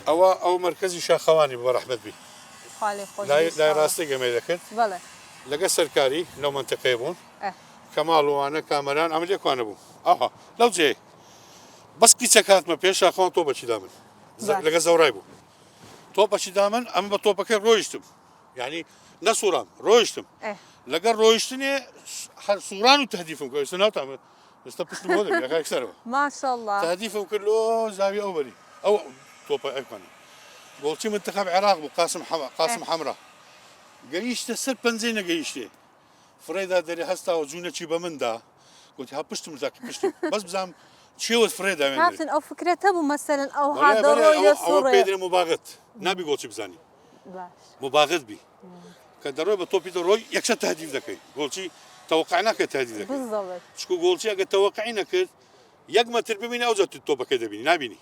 ئەو مرکزی شاخەوانی بە ڕەحمەت بی لای ڕاستی گەمەی دەکرد لەگە سەرکاری لەو منتەقەی بوون کەماڵوانە کامەران ئەمە لێکوانە بوو ئاها لەو جێ بەس پیچەکە هاتمە پێش شاخەوان تۆ بەچی دامن لەگە زەورای بوو تۆ بەچی دامن ئەمە بە تۆپەکەی ڕۆیشتم یعنی نەسوورام ڕۆیشتم لەگەر ڕۆیشتنێ هەر سووران و تهدیفم کە ئێستا ناوتامە ئێستا پشتم بۆ دەبی یەکسەرەوە ماشاءالله تهدیفم کرد لۆ زاویە ئەو بەری ئەو تۆپە ئەکەنە گۆڵچی منتەخەب عێراق بوو قاسم حەمرا گەیشتە سەر پەنجەی نەگەیشتێ فڕێدا دەرێ هەستاوە جوونەکی بە مندا گوتی ها پشتم زاکی پشتم بەس بزانم چێوە فرێدا کاپتن ئەو فکرێت هەبوو مەسەلەن ئەو هاتە ڕۆی لە سوورێ پێدرێ مباغت نابی گۆڵچی بزانی مباغت بی کە دەڕۆی بە تۆپی دەڕۆی یەکسە تهدیف دەکەی گۆڵچی تەوەقع ناکرێت تهدیف دەکەی چکو گۆڵچی ئەگە تەوەقعی نەکرد یەک مەتر ببینی ئەو جا تۆپەکەی دەبینی نابینی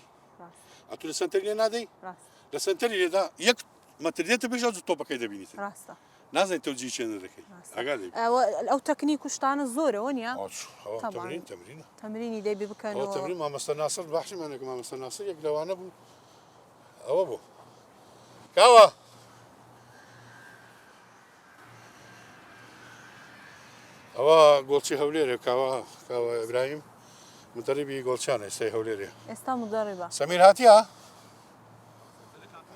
ئەتو لە سنتەری لێ نادەی لە سنتەری لێدا یەک مەتر دێتە پێش ئەو تۆپەکەی دەبینیت نازانیت تەوجیهی چێنە دەکەی ئەو تەکنیک و شتانە زۆرەوە نیە تەمرینی دەبی بکەنەوە تەمرین مامۆستا ناسر باشیمانێک مامۆستا ناسر یەک لەوانە بوو ئەوە بوو کاوە ئەوە گۆڵچی هەولێرە کاوە ئیبراهیم مدەریبی گۆڵچانە ئێستای هەولێرە ئێستا مدەریبە سەمیر هاتیە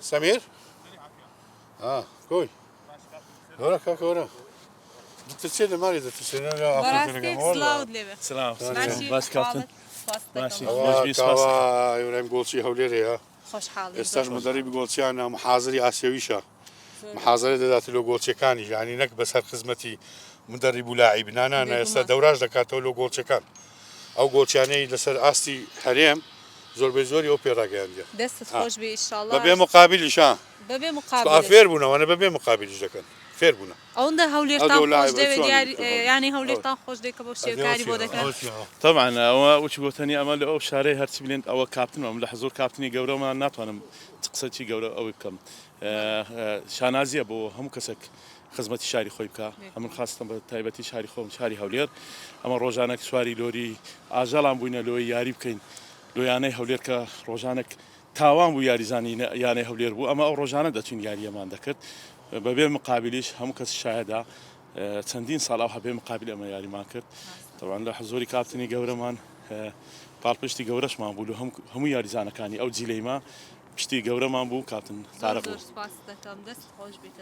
سەمیر کۆی گەورە کاکە گەورە دەترسێ لە ماری دەترسێنە ئیبراهیم گۆڵچی هەولێرەیە ئێستاش مدەریبی گۆڵچیانە محازری ئاسیەویشە محازرە دەداتە لۆ گۆڵچەکانی ینی نەک بەسەر خزمەتی مدەریب و لاعیب نانانە ئێستا دەوراش دەکاتەوە لۆ گۆڵچەکان ئەو گۆڵچیانەی لەسەر ئاستی هەرێم زۆربەی زۆری ئەو پێڕاگەیاندە دەستت خۆش بێ ئینشاءالله بەبێ مقابلیشە بەبێ مقابل فێر بوونەوەنە بەبێ مقابلیش دەکەن فێر بوونە ئەوەندە هەولێرتان خۆش دەوێت ینی هەولێرتان خۆش دێت کە بۆ شێوکاری بۆ دەکەن طبعا ئەوە وچ گوتنی ئەمە لە ئەو شارەی هەرچی بلێن ئەوە کاپتنەوە لە حزۆر کاپتنی گەورەمان ناتوانم قسەی گەورە ئەوەی بکەم شانازیە بۆ هەموو کەسێک خزمەتی شاری خۆی بکە هەمن خاستم بە تایبەتی شاری خۆم شاری هەولێر ئەمە ڕۆژانێک سواری لۆری ئاژەڵان بووینە لۆی یاری بکەین لۆیانەی هەولێر کە ڕۆژانێک تاوان بوو یاریزانی یانەی هەولێر بوو ئەمە ئەو ڕۆژانە دەچین یاریەمان دەکرد بەبێ مقابلیش هەموو کەس شایەدا چەندین ساڵ ئەو هەبێ مقابل ئەمە یاریمان کرد تەوان لە حزۆری کاپتنی گەورەمان پاڵپشتی گەورەشمان بوو هەموو یاریزانەکانی ئەو جیلەیما پشتی گەورەمان بوو کاتن تارە بوو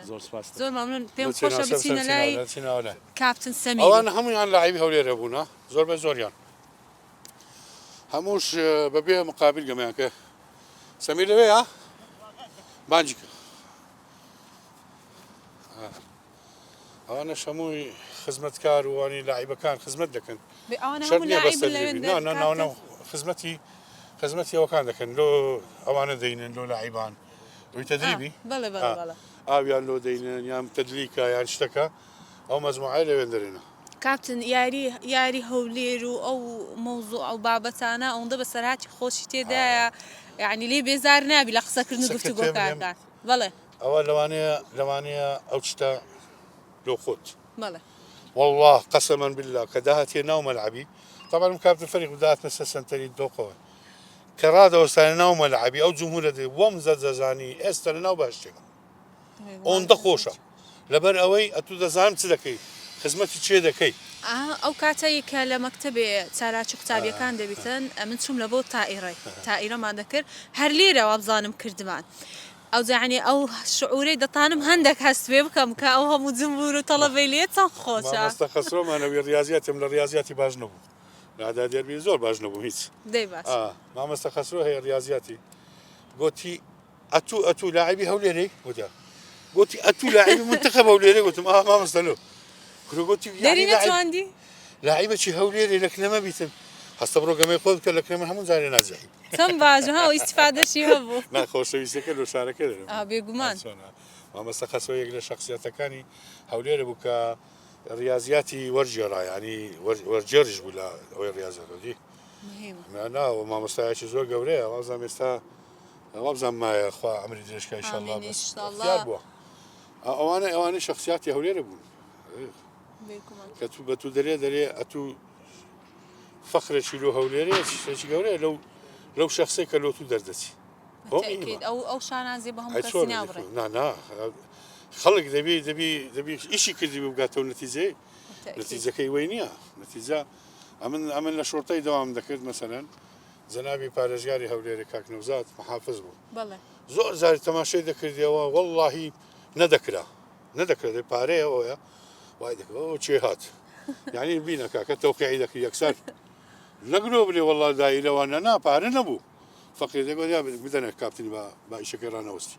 زۆر زۆر مەمنون پێم خۆشە بچینە لای کاپتن سەمیر ئەوانە هەمویان لاعیبی هەولێرە بوونە زۆر بە زۆریان هەمووش بەبێ مقابل گەمەیان کە سەمیر لەوەیە بانجیکە ئەوانەش هەمووی خزمەتکار وانی لاعیبەکان خزمەت دەکەن ناونە خزمەتی ئەوەکان دەکەن لۆ ئەوانە دەینن لۆ لاعیبان لۆی تەدریبی ئاویان لۆ دەینن یان تەدلیکە یان شتەکە ئەو مەجموعە لەوێن دەرێنە کاپتن یاری هەولێر و ئەو مەوزوع ئەو بابەتانە ئەوەندە بە سەرهاتی خۆشی تێدایە یعنی لێ بێزار نابی لە قسەکردن و گفتوگۆکاردان بەڵێ ئەوە لەوانەیە ئەو شتە لۆ خۆت بەڵێ والله قسما بالله کە داهاتێ ناو مەلعبی طبعا کاپتن فەریق داهاتمە سەر سەنتەری دۆقەوە کە ڕادەوەستانە ناو مەلعبی ئەو جمهورە دێ وەم زەرزەزانی ئێستا لە ناو باشتێکە ئەوەندە خۆشە لەبەر ئەوەی ئەتوو دەزانم چ دەکەی خزمەتی چێ دەکەی ئەو کاتەیە کە لە مەکتەبێ چالاکی قوتابیەکان دەبیتن من چوم لە بۆ تائیرەمان دەکرد هەر لێرەوە بزانم کردمان ئەو جاعنی ئەو شعورەی دەتانم هەندێک هەست پێ بکەم کە ئەو هەموو جمهور و تەڵەبەی لێ چەند خۆشە مامۆستا خەسرۆمانەوەی ریاضیاتم لە ریاضیاتی باش نەبوو لەعادا دەربی زۆر باش نەبوو هیچ مامۆستا خەسرۆ هەیە ریاضیاتی گوتی ئەتوو لاعیبی هەولێرەی ودا گوتی ئەتوو لاعیبی منتەخەب هەولێرەی گوتم مامۆستا لۆ گوتی دەرینەتواندی لاعیبەکی هەولێرەی لە کلەمە بیتن هەستە بڕۆگەمەی خۆت کە لە کلەمە هەموو جارێ ناجایی چەند باش ها ئیستیفادەشی هەبوو ناخۆشەویستەکە لۆ شارەکە دەرم بێگومان مامۆستا خەسرۆ یەک لە شەخسیەتەکانی هەولێرە بوو کە ریاضیاتی وەرجێڕا ینی وەرجێڕیش بوو لە ئەوەی ریاضیەتی ناوە مامۆستایەکی زۆر گەورەیە وازام ئێستا وابزان مایە خوا ئەمری درێژکە ئینشاءالله بووە ئەوانەی شەخسیاتی هەولێرە بوون کە تو بە تو دەرێ ئەتوو فەخرێکی لۆ هەولێرە شتێکی گەورەیە لەو شەخسەی کە لۆ تو دەردەچی تأكيد أو شانازي بهم كسينا بري نا خلق دبي إشي كذي بقاته النتيجة نتيجة كي وينيا نتيجة أمن لشرطي دوام ذكرت مثلا زنابي بارجاري هوليري كاك نوزات محافظ بو بالله زور زاري تماشي ذكر ديوا والله ندكره دي باري أويا وايدك أو شيء هات يعني بينا كاك توقيعي ذكر يكسر نقلوا بلي والله دايرة وانا نا باري نبو فقير يقول يا بدنا كابتن با شكرانا وستي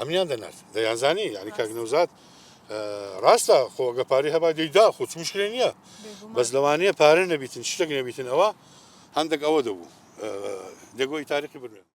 أمنيان دنات ديان زاني يعني كاك نوزات راستا خو قباري هبا ديدا خو مشكلة نيا بس لوانية باري نبيتن شتق نبيتن أوا عندك أودو دقوي تاريخي برنامج